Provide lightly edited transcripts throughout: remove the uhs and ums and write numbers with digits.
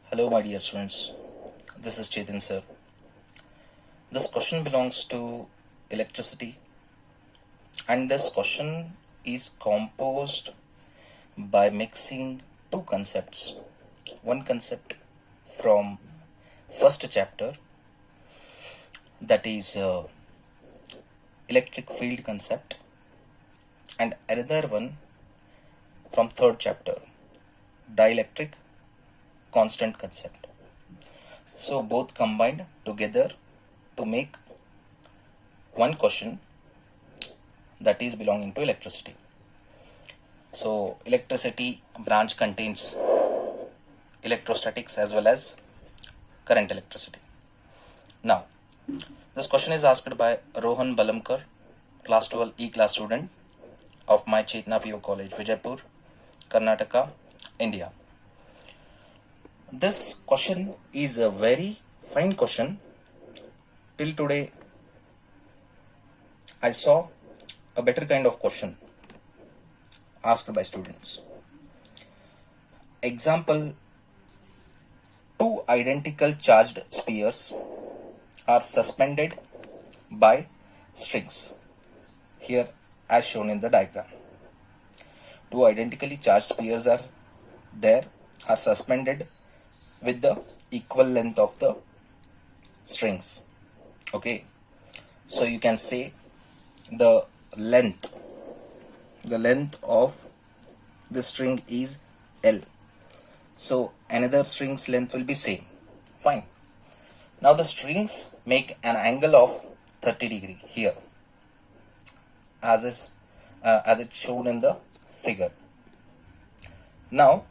Hello, my dear students. This is Chetan sir. This question belongs to electricity, and this question is composed by mixing two concepts. One concept from first chapter, that is electric field concept, and another one from third chapter, dielectric constant concept. So both combined together to make one question that is belonging to electricity. So electricity branch contains electrostatics as well as current electricity. Now this question is asked by Rohan Balamkar, class 12 E-class student of my Chetna PO College, Vijaypur, Karnataka, India. This question is a very fine question. Till today I saw a better kind of question asked by students. Example, two identical charged spheres are suspended by strings, here as shown in the diagram. Two identically charged spheres are suspended with the equal length of the strings. Okay, so you can say the length of the string is L, so another string's length will be same. Fine. Now the strings make an angle of 30 degree here, as it's shown in the figure. Now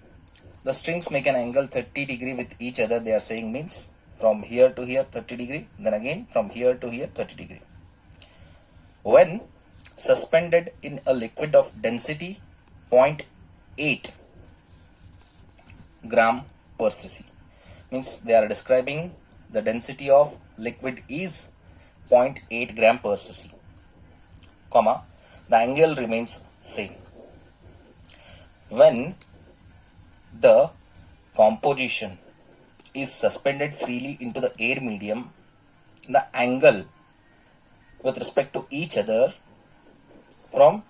the strings make an angle 30 degree with each other. They are saying means from here to here 30 degree, then again from here to here 30 degree. When suspended in a liquid of density 0.8 gram per cc, means they are describing the density of liquid is 0.8 gram per cc, comma, the angle remains same. When the composition is suspended freely into the air medium, the angle with respect to each other from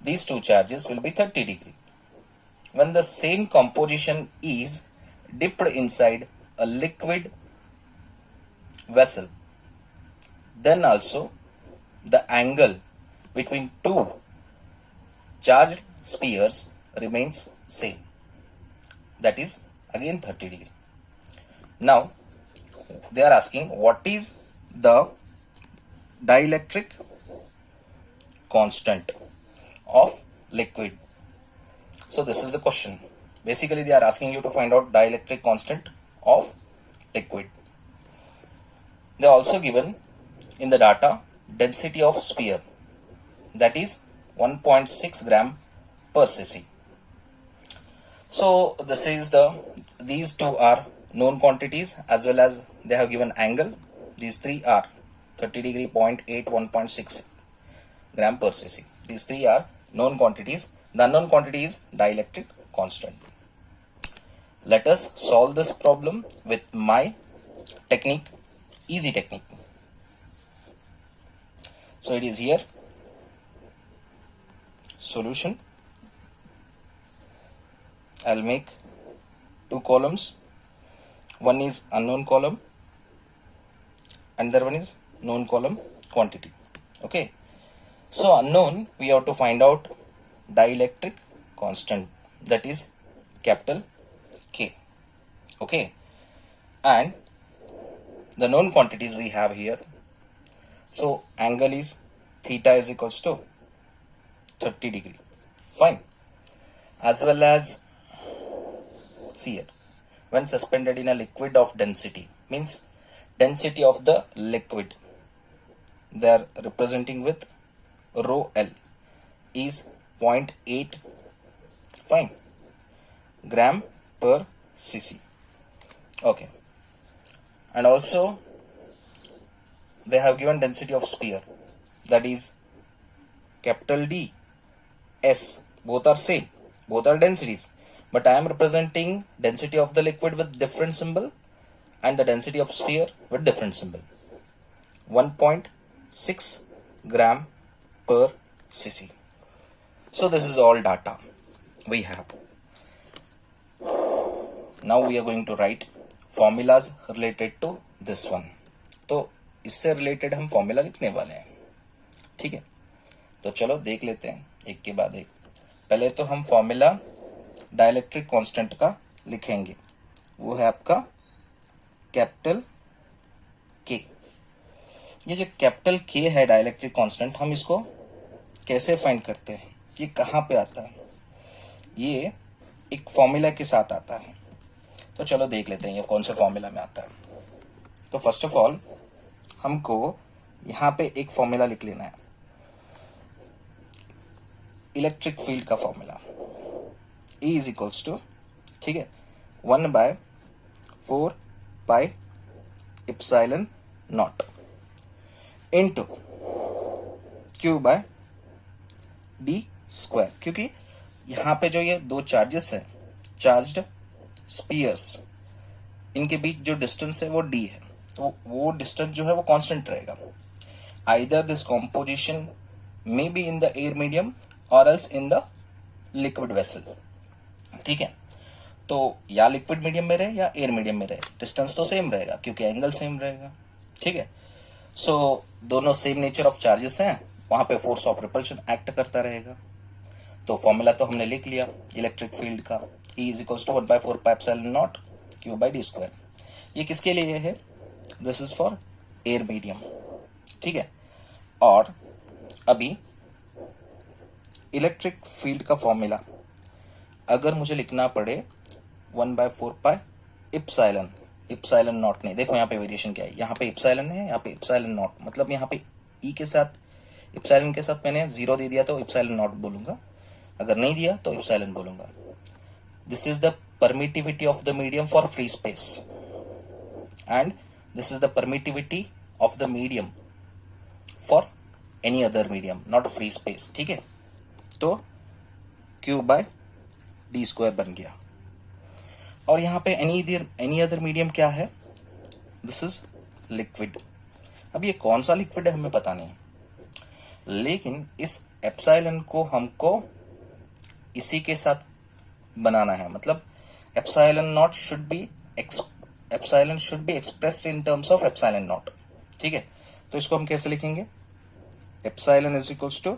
these two charges will be 30 degree. When the same composition is dipped inside a liquid vessel, then also the angle between two charged spheres remains same, that is again 30 degree. Now they are asking what is the dielectric constant of liquid. So this is the question. Basically they are asking you to find out dielectric constant of liquid. They are also given in the data density of sphere, that is 1.6 gram per cc. So this is these two are known quantities, as well as they have given angle. These three are 30 degree, 0.8, 1.6 gram per cc. These three are known quantities. The unknown quantity is dielectric constant. Let us solve this problem with my technique, easy technique. So it is here, solution. I'll make two columns. One is unknown column, another one is known column quantity. Okay, so unknown, we have to find out dielectric constant, that is capital K. Okay, and the known quantities we have here. So angle is theta is equals to 30 degree. Fine. As well as, see here, when suspended in a liquid of density, means density of the liquid, they are representing with rho L, is 0.8, fine, gram per cc. Okay, and also they have given density of sphere, that is capital D, S, both are same, both are densities, but I am representing density of the liquid with different symbol and the density of sphere with different symbol. 1.6 gram per cc. So this is all data we have. Now we are going to write formulas related to this one. तो इससे related हम formula लिखने वाले हैं, ठीक है। तो चलो देख लेते हैं एक के बाद एक। पहले तो हम फॉर्मूला डाइलेक्ट्रिक कांस्टेंट का लिखेंगे, वो है आपका कैपिटल के। ये जो कैपिटल के है डाइलेक्ट्रिक कांस्टेंट, हम इसको कैसे फाइंड करते हैं, ये कहाँ पे आता है? ये एक फॉर्मूला के साथ आता है। तो चलो देख लेते हैं ये कौन से फॉर्मूला में आता है। तो फर्स्ट ऑफ ऑल हमको यहाँ पे एक फॉर्मूला लिख लेना है, इलेक्ट्रिक फील्ड का formula. E is equals to, ठीक है, 1/4 pi epsilon naught into Q by D square. क्योंकि यहाँ पे जो ये दो चार्जेस हैं, चार्ज्ड स्पीयर्स, इनके बीच जो डिस्टेंस है वो d है, तो वो डिस्टेंस जो है वो कांस्टेंट रहेगा। Either this composition may be in the air medium और else in the liquid vessel, ठीक है। तो या लिक्विड मीडियम में रहे या एयर मीडियम में रहे, डिस्टेंस तो सेम रहेगा क्योंकि एंगल सेम रहेगा, ठीक है। सो दोनों सेम नेचर ऑफ चार्जेस हैं, वहाँ पे फोर्स ऑफ रिपल्शन एक्ट करता रहेगा। तो फॉर्मूला तो हमने लिख लिया इलेक्ट्रिक फील्ड का, E is equals to 1/4 pi epsilon naught Q by d square. ये किसके लिए है? This is for air medium, ठीक है। और अभी इलेक्ट्रिक फील्ड का फॉर्मूला अगर मुझे लिखना पड़े 1/4 पाई इप्सिलॉन नॉट नहीं, देखो यहाँ पे वेरिएशन क्या है, यहाँ पे इप्सिलॉन है, यहाँ पे इप्सिलॉन नॉट, मतलब यहाँ पे ई के साथ इप्सिलॉन के साथ मैंने 0 दे दिया तो इप्सिलॉन नॉट बोलूंगा, अगर नहीं दिया तो इप्सिलॉन बोलूंगा। This is the permittivity of the medium for free space and this is the permittivity of the medium for any other medium not free space, ठीक है। तो Q बाय डी स्क्वायर बन गया। और यहाँ पे एनी अदर मीडियम क्या है? This is liquid. अब ये कौन सा लिक्विड है हमें पता नहीं, लेकिन इस एप्सिलॉन को हमको इसी के साथ बनाना है, मतलब epsilon naught should be expressed in terms of epsilon naught, ठीक है। तो इसको हम कैसे लिखेंगे? Epsilon is equals to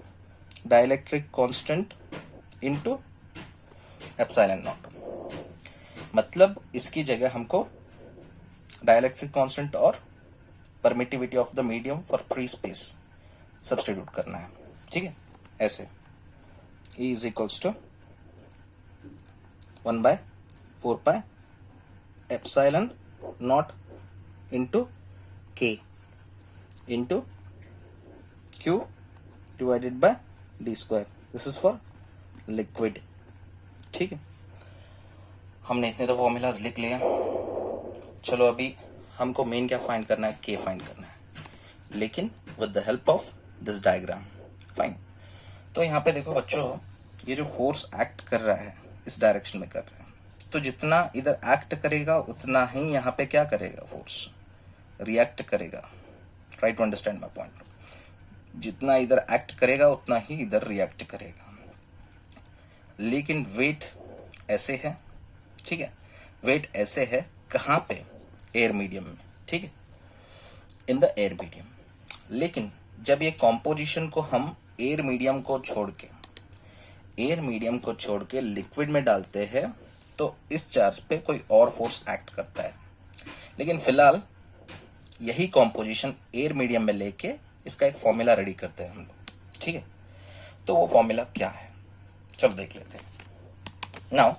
dielectric constant into epsilon naught, मतलब इसकी जगह हमको डाइलेक्ट्रिक कांस्टेंट और permittivity of the medium for free space substitute करना है, ठीक है। ऐसे E is equals to 1/4 pi epsilon not into K into Q divided by D square. This is for liquid, ठीक है। हमने इतने तो फॉर्मूलाज लिख लिए। चलो अभी हमको मेन क्या फाइंड करना है? K फाइंड करना है, लेकिन with the help of this diagram. Fine. तो यहाँ पे देखो बच्चों, ये जो फोर्स एक्ट कर रहा है इस डायरेक्शन में कर रहा है, तो जितना इधर एक्ट करेगा उतना ही यहाँ पे क्या करेगा? फोर्स रिएक्ट करेगा। Try to understand my point. जितना इधर एक्ट करेगा उतना ही इधर रिएक्ट करेगा, लेकिन वेट ऐसे है, ठीक है। वेट ऐसे है कहाँ पे? एयर मीडियम में, ठीक है, इन द एयर मीडियम। लेकिन जब ये कॉम्पोजिशन को हम एयर मीडियम को छोड़ के लिक्विड में डालते हैं, तो इस चार्ज पे कोई और फोर्स एक्ट करता है। लेकिन फिलहाल यही कॉम्पोजिशन एयर मीडियम में लेके इसका एक फॉर्मूला रेडी करते हैं हम लोग, ठीक है। तो वो फॉर्मूला क्या है? चलो देख लेते हैं। Now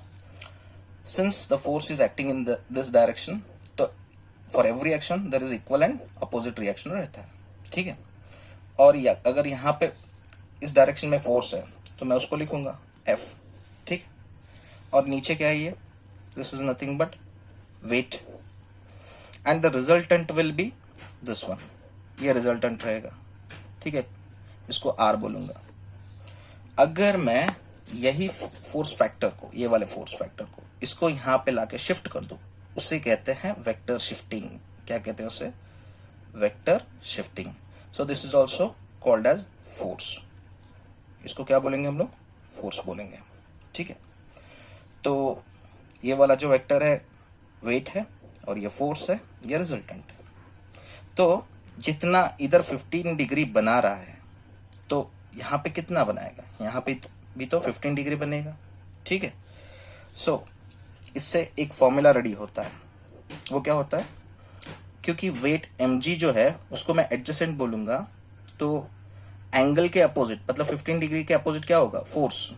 since the force is acting in this direction, तो for every action there is equal and opposite reaction रहता है, ठीक है। और अगर यहाँ पे इस डायरेक्शन में फोर्स है तो मैं उसको लिखूंगा F, ठीक। और नीचे क्या है? ये this is nothing but weight and the resultant will be this one. ये रिजल्टेंट रहेगा, ठीक है। इसको R बोलूंगा। अगर मैं यही फोर्स फैक्टर को, ये वाले फोर्स फैक्टर को, इसको यहाँ पे लाके शिफ्ट कर दो, उसे कहते हैं वेक्टर शिफ्टिंग। क्या कहते हैं उसे? Vector shifting. So this is also called as force. इसको क्या बोलेंगे हम लोग? फोर्स बोलेंगे। ठीक है, तो ये वाला जो वेक्टर है वेट है और ये फोर्स है, ये रिजल्टेंट है। तो जितना इधर 15 डिग्री बना रहा है तो यहाँ पे कितना बनाएगा? यहाँ पे भी तो 15 डिग्री बनेगा। ठीक है, सो इससे एक फॉर्मूला रेडी होता है। वो क्या होता है? क्योंकि वेट mg जो है उसको मैं एडजेसेंट बोलूंगा, तो एंगल के अपोजिट, मतलब 15 डिग्री के अपोजिट क्या होगा? फोर्स।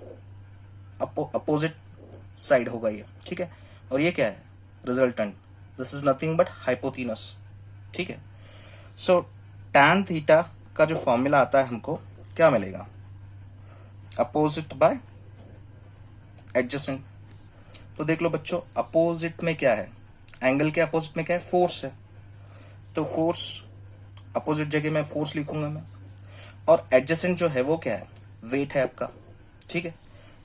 अपोजिट साइड होगा ये। ठीक है, और ये क्या है? Resultant. This is nothing but hypotenuse. ठीक है, सो tan थीटा का जो फॉर्मूला आता है हमको क्या मिलेगा? Opposite bye adjacent. तो देख लो बच्चों, अपोजिट में क्या है? एंगल के अपोजिट में क्या है? फोर्स है। तो फोर्स, अपोजिट जगह में फोर्स लिखूंगा मैं, और एडजेसेंट जो है वो क्या है? वेट है आपका। ठीक है,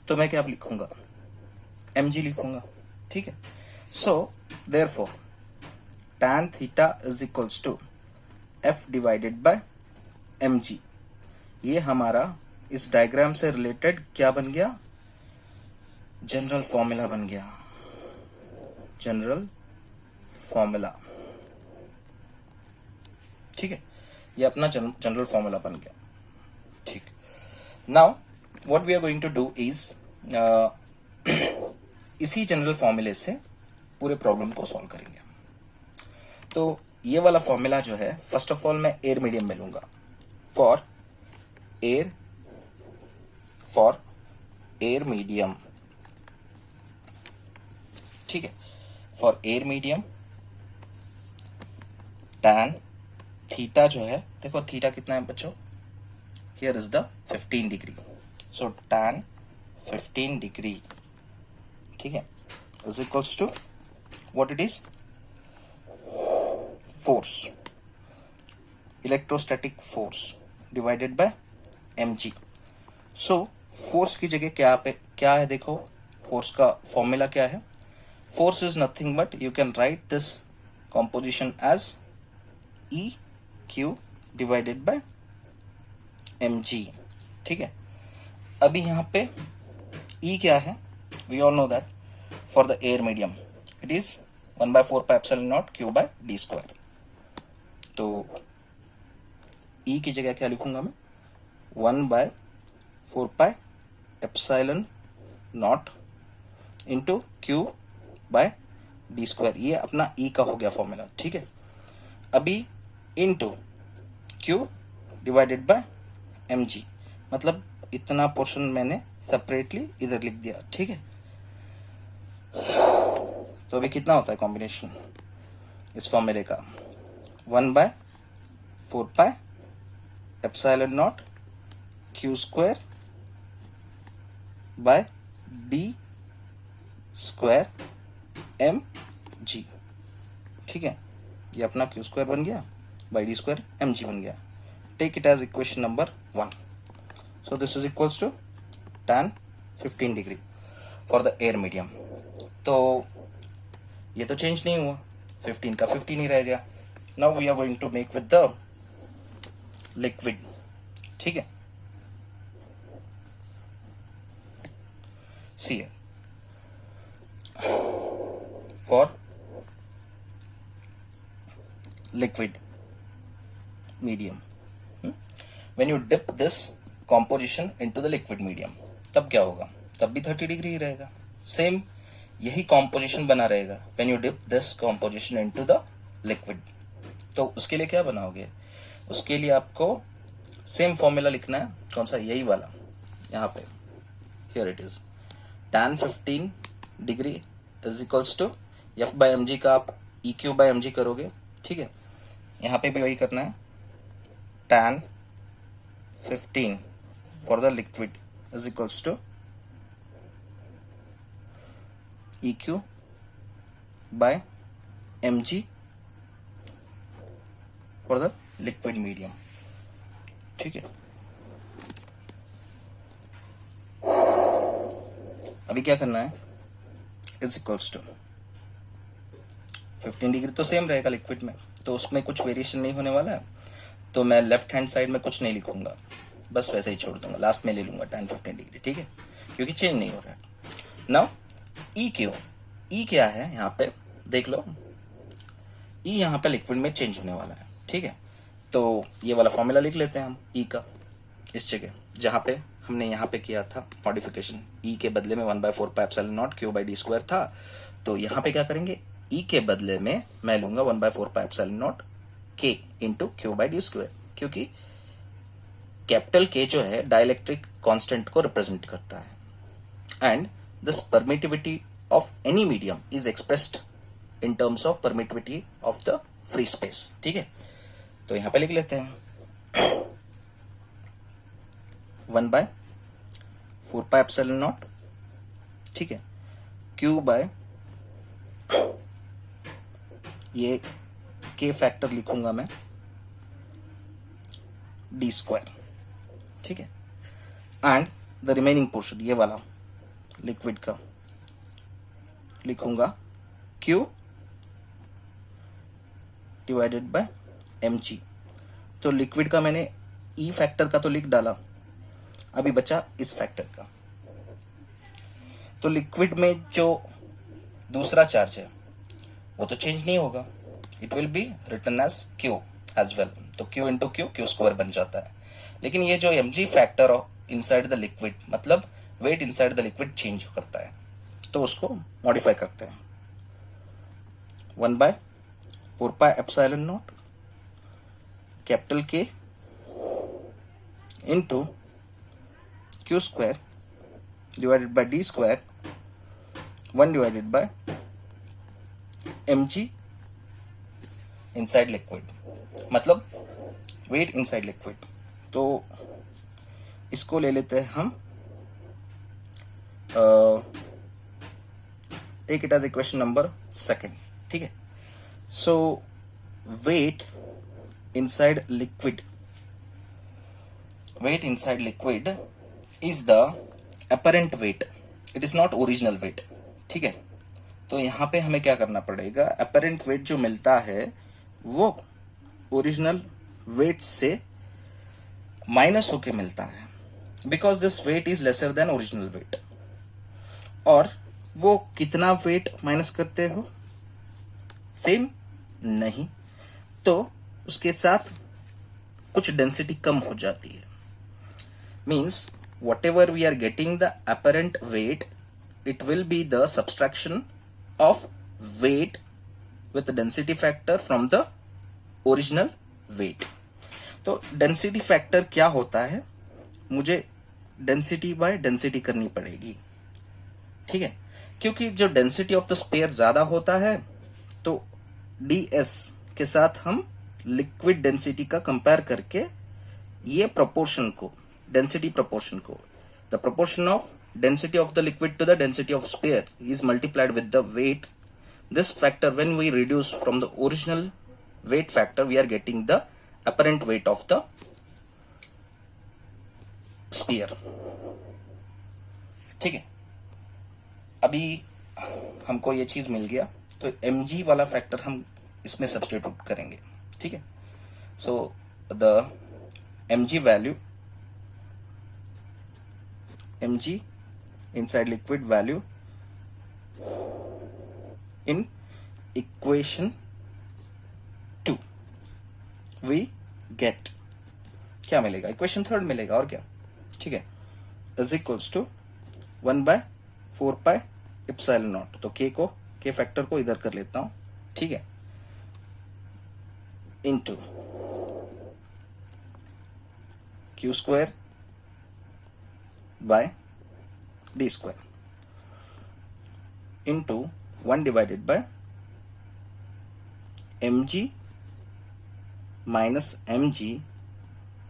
तो मैं क्या लिखूंगा? mg लिखूंगा। ठीक है, so therefore tan theta is equals to f divided by mg। ये हमारा इस डायग्राम से रिलेटेड क्या बन गया? जनरल फॉर्मूला बन गया। General formula. ठीक है, ये अपना जनरल फॉर्मूला बन गया। ठीक, now what we are going to do is इसी जनरल फॉर्मूले से पूरे प्रॉब्लम को सॉल्व करेंगे। तो ये वाला फॉर्मूला जो है, फर्स्ट ऑफ ऑल मैं एयर मीडियम में लूंगा। For air medium. ठीक है, for air medium tan theta जो है, देखो थीटा कितना है बच्चों? Here is the 15 degree. So tan 15 degree, ठीक है, is equals to what it is? Force, electrostatic force divided by mg। So force की जगह क्या है? देखो फोर्स का फॉर्मूला क्या है? Force is nothing but you can write this composition as E q divided by mg। ठीक है, अभी यहाँ पे ई क्या है? We all know that for the air medium it is 1/4 pi epsilon naught q by d square. तो E की जगह क्या लिखूंगा मैं? 1/4 pi epsilon not into q by d square. ये अपना ई का हो गया फॉर्मूला। ठीक है, अभी into q divided by mg, मतलब इतना पोर्शन मैंने सेपरेटली इधर लिख दिया। ठीक है, तो अभी कितना होता है कॉम्बिनेशन इस फॉर्मूले का? 1/4 pi epsilon naught q square by d square mg। ठीक है, ये अपना q स्क्वायर बन गया बाय d स्क्वायर mg बन गया। Take it as equation number 1। So this is equals to tan 15 degree for the air medium. तो ये तो चेंज नहीं हुआ, 15 का 15 ही रह गया। Now we are going to make with the liquid. ठीक है, see for liquid medium, when you dip this composition into the liquid medium, तब क्या होगा? तब भी 30 डिग्री ही रहेगा। सेम यही composition बना रहेगा when you dip this composition into the liquid। तो उसके लिए क्या बनाओगे? उसके लिए आपको सेम फॉर्मूला लिखना है। कौन सा? यही वाला, यहाँ पे here it is, tan 15 degree is equals to f by mg का आप eq बाई mg करोगे। ठीक है, यहाँ पे भी वही करना है। tan 15 for the liquid is equals to eq by mg for the liquid medium। ठीक है, अभी क्या करना है, इज इक्वल्स टू 15 डिग्री तो सेम रहेगा लिक्विड में, तो उसमें कुछ वेरिएशन नहीं होने वाला है, तो मैं लेफ्ट हैंड साइड में कुछ नहीं लिखूंगा, बस वैसे ही छोड़ दूंगा, लास्ट में ले लूंगा tan 15 डिग्री, ठीक है, क्योंकि चेंज नहीं हो रहा है। नाउ ई क्यों, ई क्या है यहाँ पे देख लो, ई यहाँ पे लिक्विड में चेंज होने वाला है, ठीक है, तो ये वाला फॉर्मूला लिख लेते हैं हम ई का इस जगह, जहाँ पे हमने यहाँ पे किया था मॉडिफिकेशन, ई के बदले में 1/4 pi epsilon naught Q by d square था, तो यहाँ पे क्या करेंगे, ई के बदले में मैं लूंगा 1/4 पाई एप्सिलॉन नॉट के into Q by d square, क्योंकि कैपिटल के जो है डाइलेक्ट्रिक कांस्टेंट को रिप्रेजेंट करता है, and this permittivity of any medium is expressed in terms of permittivity of the free space, ठीक है, तो यहां पे लिख लेते हैं 1/4 पाई एप्सिलॉन नॉट, ठीक है, क्यू बाय ये के फैक्टर लिखूंगा मैं डी स्क्वायर, ठीक है, एंड द रिमेनिंग पोर्शन ये वाला लिक्विड का लिखूंगा Q डिवाइडेड बाय mg, तो लिक्विड का मैंने E फैक्टर का तो लिख डाला, अभी बचा इस फैक्टर का, तो लिक्विड में जो दूसरा चार्ज है वो तो चेंज नहीं होगा, it will be written as Q as well, तो Q इंटू क्यू स्क्वायर बन जाता है, लेकिन ये जो mg factor inside the liquid मतलब weight inside the liquid change करता है, तो उसको मॉडिफाई करते हैं 1/4 pi epsilon not capital K into Q square divided by D square 1 divided by mg inside liquid, मतलब वेट इनसाइड लिक्विड, तो इसको ले लेते हैं हम, take it as equation number 2, ठीक है, so weight inside liquid is the apparent weight, it is not original weight, ठीक है, तो यहाँ पे हमें क्या करना पड़ेगा, अपरेंट वेट जो मिलता है वो ओरिजिनल वेट से माइनस होके मिलता है, because this weight is lesser than original weight, और वो कितना वेट माइनस करते हो, सेम नहीं, तो उसके साथ कुछ डेंसिटी कम हो जाती है, means whatever we are getting the apparent weight it will be the subtraction of weight with density factor from the original weight. तो density factor क्या होता है, मुझे density by density करनी पड़ेगी, ठीक है, क्योंकि जो density of the sphere ज़्यादा होता है तो ds के साथ हम liquid density का compare करके ये proportion को, density proportion को, the proportion of density of the liquid to the density of sphere is multiplied with the weight. This factor, when we reduce from the original weight factor, we are getting the apparent weight of the sphere. ठीक है, अभी हमको ये चीज मिल गया, तो mg वाला factor हम इसमें सब्स्टिट्यूट करेंगे, ठीक है, so the mg value, mg inside liquid value in equation 2 we get क्या मिलेगा, इक्वेशन 3 मिलेगा, और क्या, ठीक है, is equals to 1/4 pi epsilon naught, तो के फैक्टर को इधर कर लेता हूं, ठीक है, into q square by D square into 1 divided by mg minus mg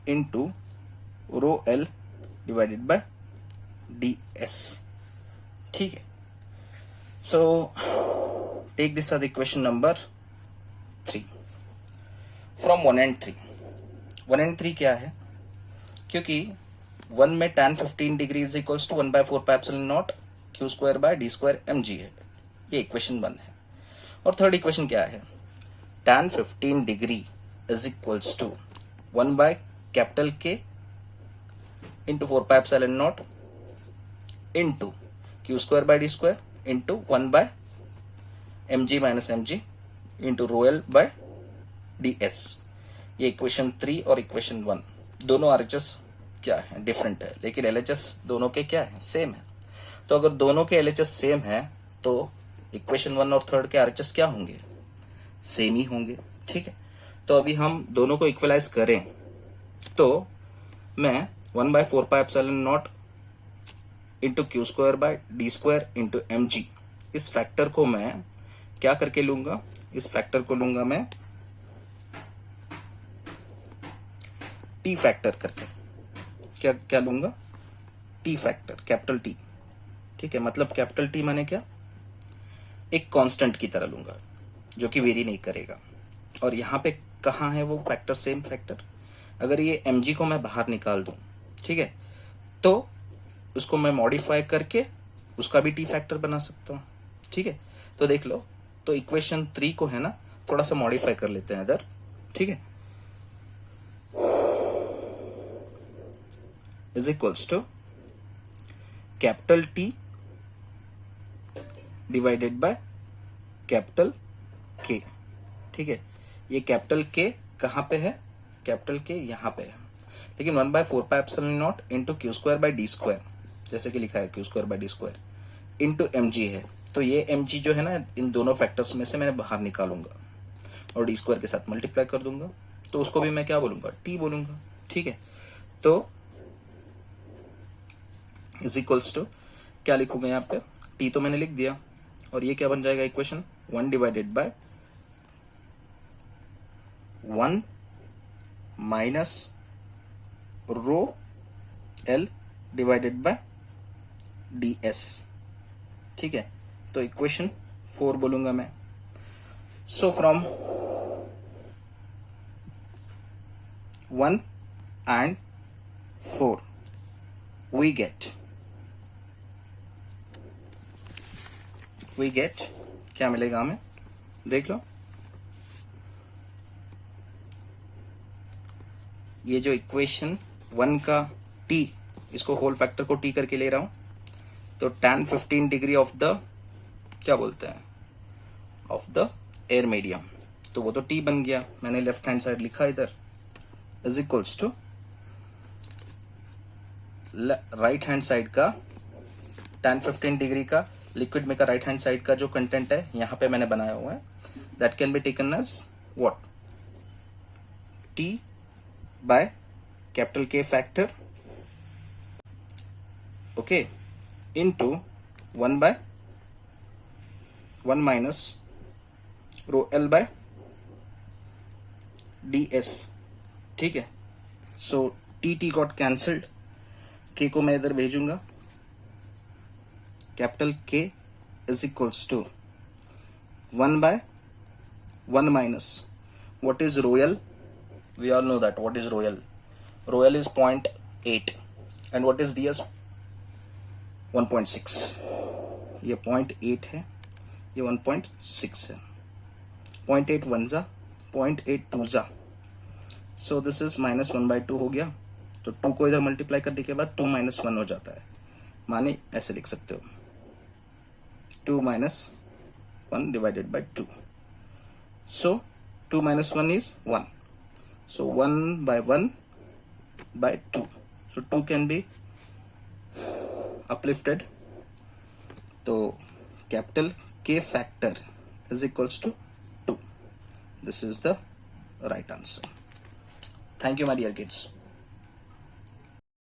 into rho l divided by ds, ठीक है, so take this as equation number 3 from 1 and 3. 1 and 3 क्या है, क्योंकि 1 में tan 15 degree is equals to 1/4 pi epsilon naught Q square by D square M G है। ये equation 1 है। और थर्ड इक्वेशन क्या है, tan 15 degree is equals to 1 by capital K into 4 pi epsilon not into Q square by D square into 1 by M G minus M G into rho L by D S. ये equation 3 और equation 1 दोनों RHS क्या है, different है, लेकिन LHS दोनों के क्या है, सेम है। तो अगर दोनों के एलएचएस सेम है तो इक्वेशन 1 और थर्ड के आरएचएस क्या होंगे, सेम ही होंगे। ठीक है, तो अभी हम दोनों को इक्वलाइज करें तो मैं 1 by 4 pi epsilon not into Q square by D square into M G, इस फैक्टर को मैं क्या करके लूंगा, इस फैक्टर को लूंगा मैं टी फैक्टर करके। क्या क्या लूंगा, टी फैक्टर, कैपिटल टी। ठीक है, मतलब कैपिटल टी माने क्या, एक कांस्टेंट की तरह लूंगा जो कि वेरी नहीं करेगा। और यहाँ पे कहाँ है वो फैक्टर, सेम फैक्टर। अगर ये एम जी को मैं बाहर निकाल दूं, ठीक है, तो उसको मैं मॉडिफाई करके उसका भी टी फैक्टर बना सकता हूँ। ठीक है, तो देख लो, तो इक्वेशन 3 को है ना थोड़ा सा मॉडिफाई कर लेते हैं इधर। ठीक है, is equals to capital T divided by capital K. ठीक है, ये कैपिटल के कहाँ पे है, कैपिटल के यहाँ पे है, लेकिन 1 by 4 pi epsilon not into Q square by D square, जैसे कि लिखा है Q square by D square into M G है। तो ये एम जी जो है ना, इन दोनों फैक्टर्स में से मैं बाहर निकालूंगा और डी स्क्वायर के साथ मल्टीप्लाई कर दूंगा, तो उसको भी मैं क्या बोलूंगा, टी बोलूंगा। ठीक है, तो इज इक्वल्स टू क्या लिखूंगा यहाँ पे, टी तो मैंने लिख दिया, और ये क्या बन जाएगा equation 1 divided bye 1 minus rho l divided by D S. ठीक है, तो इक्वेशन 4 बोलूंगा मैं। So from 1 and 4 we get क्या मिलेगा हमें, देख लो। ये जो इक्वेशन 1 का t, इसको होल फैक्टर को t करके ले रहा हूं, तो tan 15 डिग्री ऑफ द क्या बोलते हैं, ऑफ द एयर मीडियम, तो वो तो t बन गया, मैंने लेफ्ट हैंड साइड लिखा इधर, is equals to right hand side का tan 15 डिग्री का लिक्विड में का राइट हैंड साइड का जो कंटेंट है यहाँ पे मैंने बनाया हुआ है, that can be taken as what, t by capital K factor, okay, into 1 by 1 minus rho L by D S. ठीक है, सो टी गॉट कैंसल्ड, के को मैं इधर भेजूंगा, capital K is equals to 1 by 1 minus what is royal, we all know that what is royal is 0.8 and what is ds 1.6, ये 0.8 है, ये 1.6 है, 0.8 1 जा 0.8 2 जा, सो दिस इज -1/2 हो गया, तो 2 को इधर मल्टीप्लाई करने के बाद 2 - 1 हो जाता है, माने ऐसे लिख सकते हो 2 - 1 divided bye 2, so 2 - 1 is 1, so 1 by 1 by 2, so 2 can be uplifted, तो capital K factor is equals to 2. This is the right answer. Thank you my dear kids.